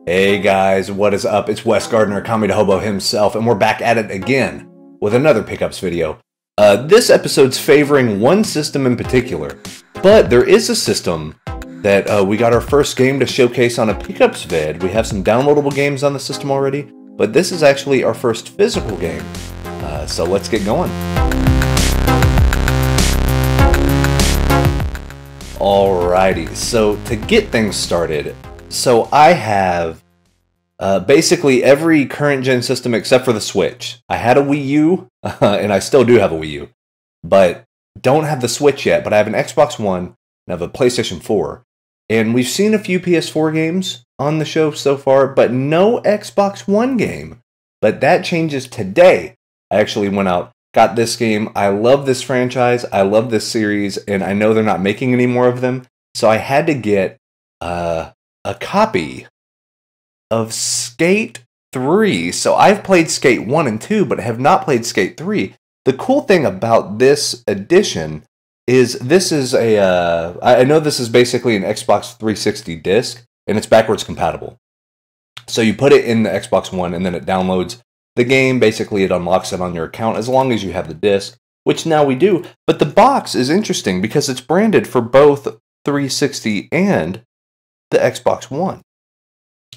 Hey guys, what is up? It's Wes Gardner, Kami Hobo himself, and we're back at it again with another pickups video. This episode's favoring one system in particular, but there is a system that we got our first game to showcase on a pickups vid. We have some downloadable games on the system already, but this is actually our first physical game. So let's get going. Alrighty, so to get things started, so I have basically every current gen system except for the Switch. I had a Wii U, and I still do have a Wii U, but don't have the Switch yet, but I have an Xbox One, and I have a PlayStation 4, and we've seen a few PS4 games on the show so far, but no Xbox One game. But that changes today. I actually went out, got this game. I love this franchise, I love this series, and I know they're not making any more of them, so I had to get a copy of Skate 3. So I've played Skate 1 and 2, but have not played Skate 3. The cool thing about this edition is this is a, I know this is basically an Xbox 360 disc, and it's backwards compatible. So you put it in the Xbox One, and then it downloads the game. Basically, it unlocks it on your account as long as you have the disc, which now we do. But the box is interesting because it's branded for both 360 and the Xbox One.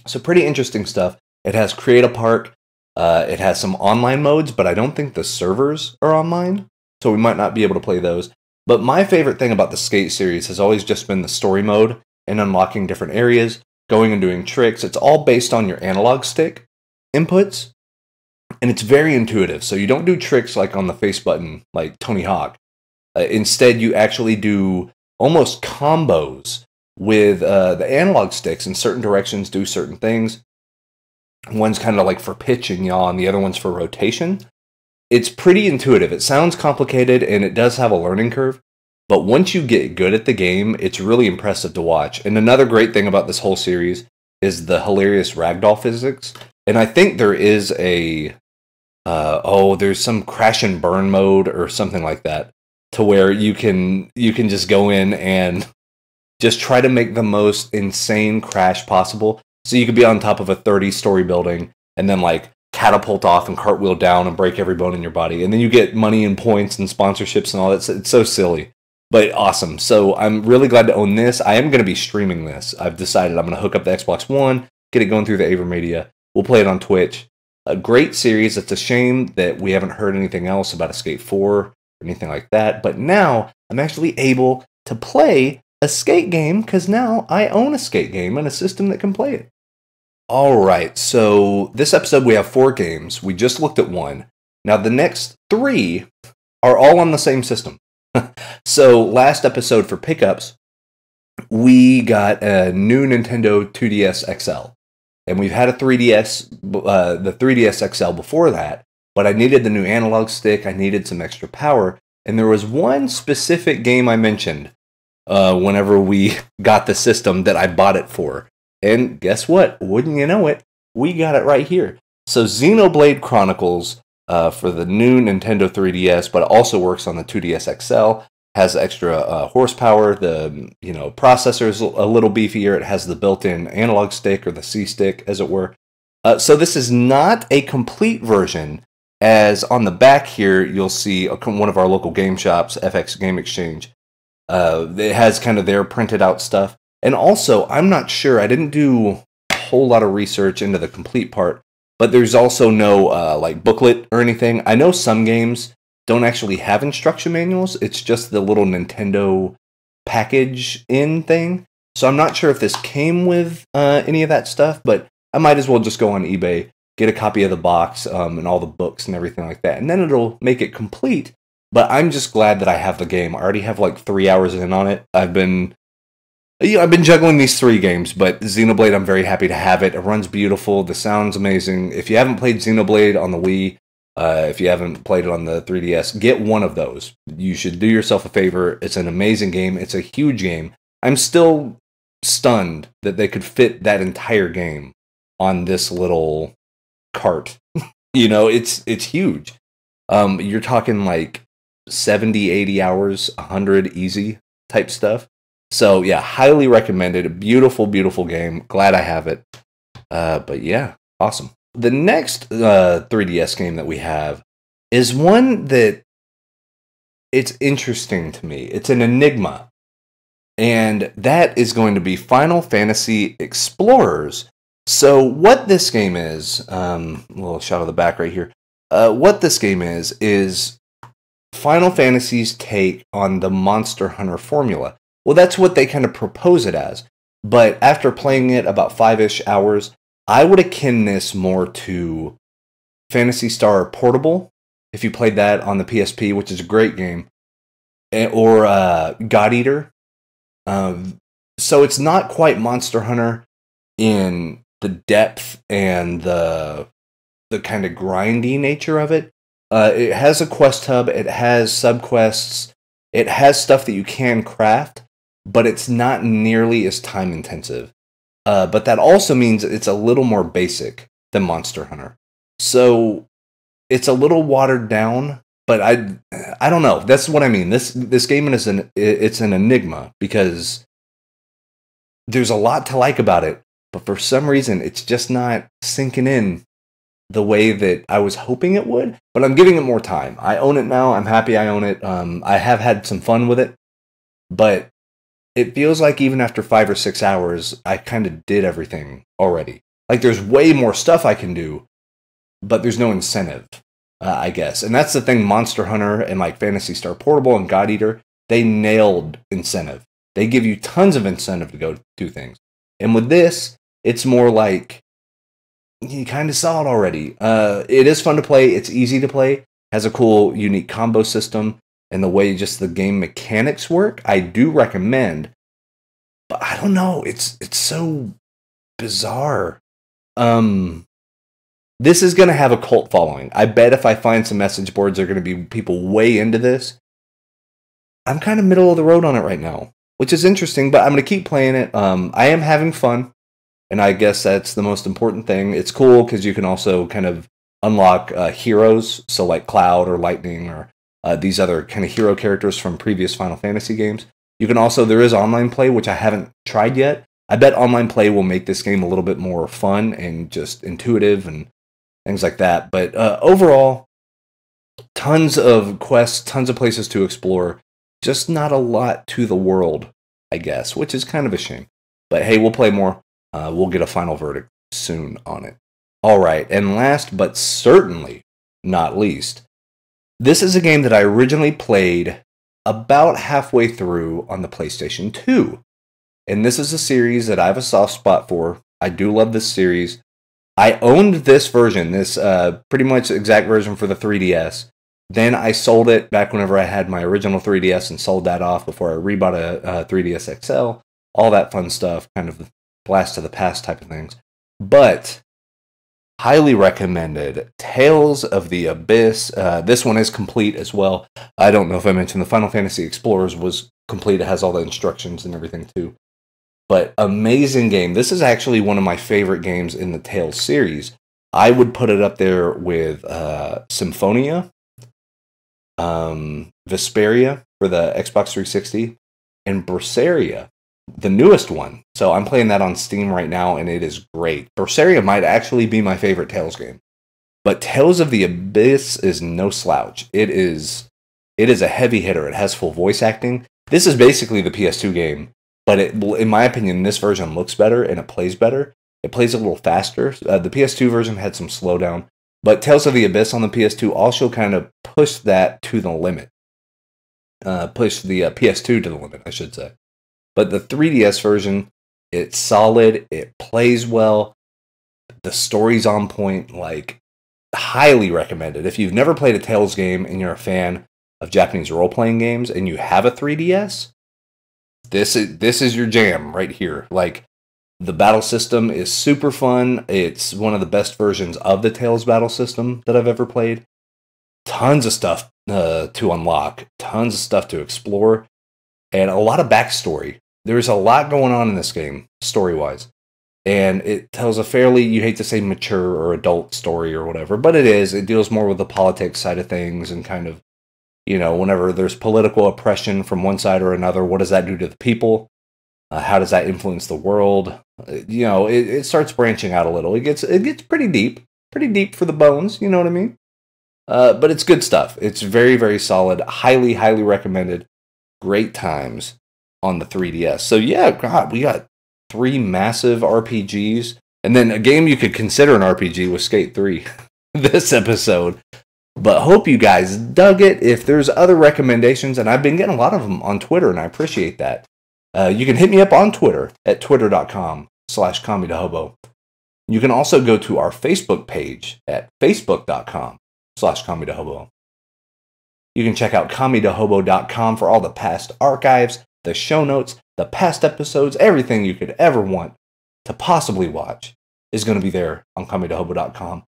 So pretty interesting stuff. It has Create a Park. It has some online modes, but I don't think the servers are online, so we might not be able to play those. But my favorite thing about the Skate series has always just been the story mode and unlocking different areas, going and doing tricks. It's all based on your analog stick inputs, and it's very intuitive. So you don't do tricks like on the face button, like Tony Hawk. Instead, you actually do almost combos with the analog sticks in certain directions, do certain things. One's kind of like for pitch and yaw, and the other one's for rotation. It's pretty intuitive. It sounds complicated, and it does have a learning curve, but once you get good at the game, it's really impressive to watch. And another great thing about this whole series is the hilarious ragdoll physics. And I think there is a, there's some crash and burn mode or something like that, to where you can just go in and just try to make the most insane crash possible. So you could be on top of a 30-story building and then like catapult off and cartwheel down and break every bone in your body. And then you get money and points and sponsorships and all that. It's so silly, but awesome. So I'm really glad to own this. I am going to be streaming this. I've decided I'm going to hook up the Xbox One, get it going through the AverMedia. We'll play it on Twitch. A great series. It's a shame that we haven't heard anything else about a Skate 4 or anything like that. But now I'm actually able to play a skate game because now I own a skate game and a system that can play it. Alright, so this episode we have 4 games. We just looked at 1. Now the next 3 are all on the same system. So last episode for pickups, we got a new Nintendo 2DS XL. And we've had a 3DS, the 3DS XL before that, but I needed the new analog stick, I needed some extra power, and there was one specific game I mentioned whenever we got the system that I bought it for. And guess what? Wouldn't you know it, we got it right here. So Xenoblade Chronicles for the new Nintendo 3DS, but it also works on the 2DS XL, has extra horsepower, the processor is a little beefier, it has the built-in analog stick, or the C-stick, as it were. So this is not a complete version, as on the back here, you'll see one of our local game shops, FX Game Exchange. It has kind of their printed out stuff. And also, I'm not sure, I didn't do a whole lot of research into the complete part, but there's also no like booklet or anything. I know some games don't actually have instruction manuals, it's just the little Nintendo package in thing. So I'm not sure if this came with any of that stuff, but I might as well just go on eBay, get a copy of the box and all the books and everything like that, and then it'll make it complete. But I'm just glad that I have the game. I already have like 3 hours in on it. I've been juggling these 3 games, but Xenoblade, I'm very happy to have it. It runs beautiful. The sound's amazing. If you haven't played Xenoblade on the Wii, if you haven't played it on the 3DS, get one of those. You should do yourself a favor. It's an amazing game. It's a huge game. I'm still stunned that they could fit that entire game on this little cart. It's huge. You're talking like 70, 80 hours, 100 easy type stuff. So yeah, highly recommended. A beautiful, beautiful game. Glad I have it. But yeah, awesome. The next 3DS game that we have is one that it's interesting to me. It's an enigma. And that is going to be Final Fantasy Explorers. So what this game is, a little shot of the back right here. What this game is Final Fantasy's take on the Monster Hunter formula. Well, that's what they kind of propose it as. But after playing it about 5-ish hours, I would akin this more to Phantasy Star Portable, if you played that on the PSP, which is a great game, or God Eater. So it's not quite Monster Hunter in the depth and the kind of grindy nature of it. It has a quest hub, it has subquests, it has stuff that you can craft, but it's not nearly as time intensive. But that also means it's a little more basic than Monster Hunter. So it's a little watered down, but I don't know. That's what I mean. This game is an enigma because there's a lot to like about it, but for some reason it's just not sinking in the way that I was hoping it would. But I'm giving it more time. I own it now. I'm happy I own it. I have had some fun with it, but it feels like even after 5 or 6 hours, I kind of did everything already. Like there's way more stuff I can do, but there's no incentive. I guess. And that's the thing, Monster Hunter and like Phantasy Star Portable and God Eater, they nailed incentive. They give you tons of incentive to go do things. And with this, it's more like, you kind of saw it already. It is fun to play. It's easy to play. Has a cool, unique combo system. And the way just the game mechanics work, I do recommend. But I don't know. It's so bizarre. This is going to have a cult following. I bet if I find some message boards, there are going to be people way into this. I'm kind of middle of the road on it right now, which is interesting, but I'm going to keep playing it. I am having fun, and I guess that's the most important thing. It's cool because you can also kind of unlock heroes, so like Cloud or Lightning or these other kind of hero characters from previous Final Fantasy games. You can also, there is online play, which I haven't tried yet. I bet online play will make this game a little bit more fun and just intuitive and things like that. But overall, tons of quests, tons of places to explore. Just not a lot to the world, I guess, which is kind of a shame. But hey, we'll play more. We'll get a final verdict soon on it. All right, and last but certainly not least, this is a game that I originally played about halfway through on the PlayStation 2. And this is a series that I have a soft spot for. I do love this series. I owned this version, this pretty much exact version for the 3DS. Then I sold it back whenever I had my original 3DS and sold that off before I rebought a 3DS XL. All that fun stuff, kind of blast to the past type of things. But highly recommended. Tales of the Abyss. This one is complete as well. I don't know if I mentioned the Final Fantasy Explorers was complete. It has all the instructions and everything too. But amazing game. This is actually one of my favorite games in the Tales series. I would put it up there with Symphonia, Vesperia for the Xbox 360, and Berseria, the newest one. So I'm playing that on Steam right now, and it is great. Berseria might actually be my favorite Tales game. But Tales of the Abyss is no slouch. It is a heavy hitter. It has full voice acting. This is basically the PS2 game. But in my opinion, this version looks better and it plays better. It plays a little faster. The PS2 version had some slowdown. But Tales of the Abyss on the PS2 also kind of pushed that to the limit. Pushed the PS2 to the limit, I should say. But the 3DS version, it's solid. It plays well. The story's on point. Like, highly recommended. If you've never played a Tales game and you're a fan of Japanese role-playing games and you have a 3DS, this is your jam right here. Like, the battle system is super fun. It's one of the best versions of the Tales battle system that I've ever played. Tons of stuff to unlock. Tons of stuff to explore. And a lot of backstory. There's a lot going on in this game, story-wise. And it tells a fairly, you hate to say mature or adult story or whatever, but it is. It deals more with the politics side of things and kind of, you know, whenever there's political oppression from one side or another, what does that do to the people? How does that influence the world? You know, it starts branching out a little. It gets pretty deep for the bones. You know what I mean? But it's good stuff. It's very, very solid. Highly, highly recommended. Great times on the 3DS. So yeah, God, we got 3 massive RPGs. And then a game you could consider an RPG was Skate 3 this episode. But hope you guys dug it. If there's other recommendations, and I've been getting a lot of them on Twitter, and I appreciate that. You can hit me up on Twitter at twitter.com/KamiLog. You can also go to our Facebook page at facebook.com/KamiLog. You can check out KamiLog.com for all the past archives, the show notes, the past episodes, everything you could ever want to possibly watch is going to be there on KamiLog.com.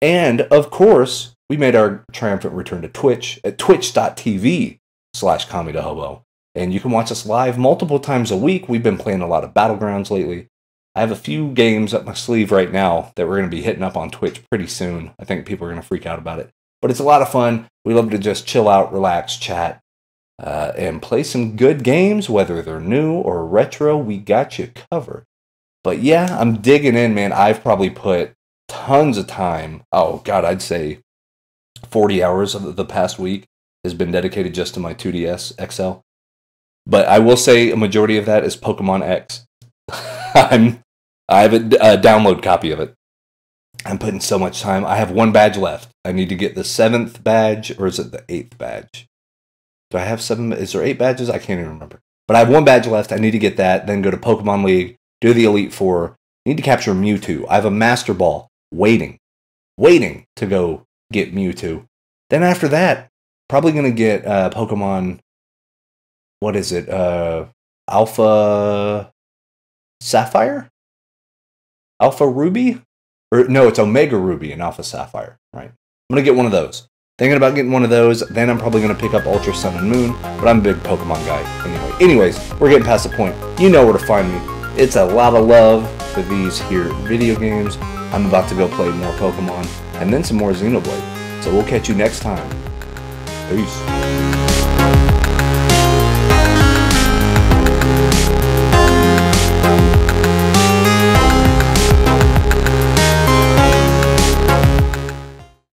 And, of course, we made our triumphant return to Twitch at twitch.tv/KamiLog. And you can watch us live multiple times a week. We've been playing a lot of Battlegrounds lately. I have a few games up my sleeve right now that we're going to be hitting up on Twitch pretty soon. I think people are going to freak out about it. But it's a lot of fun. We love to just chill out, relax, chat, and play some good games, whether they're new or retro. We got you covered. But yeah, I'm digging in, man. I've probably put tons of time. Oh, God, I'd say 40 hours of the past week has been dedicated just to my 2DS XL. But I will say a majority of that is Pokemon X. I have a download copy of it. I'm putting so much time. I have 1 badge left. I need to get the 7th badge, or is it the 8th badge? Do I have 7? Is there 8 badges? I can't even remember. But I have 1 badge left. I need to get that. Then go to Pokemon League, do the Elite Four. Need to capture Mewtwo. I have a Master Ball waiting to go get Mewtwo. Then after that, probably going to get Pokemon, what is it? Alpha Sapphire? Alpha Ruby? Or no, it's Omega Ruby and Alpha Sapphire, right? I'm going to get one of those. Thinking about getting one of those, then I'm probably going to pick up Ultra Sun and Moon, but I'm a big Pokemon guy anyway. Anyways, we're getting past the point. You know where to find me. It's a lot of love for these here video games. I'm about to go play more Pokemon, and then some more Xenoblade. So we'll catch you next time. Peace.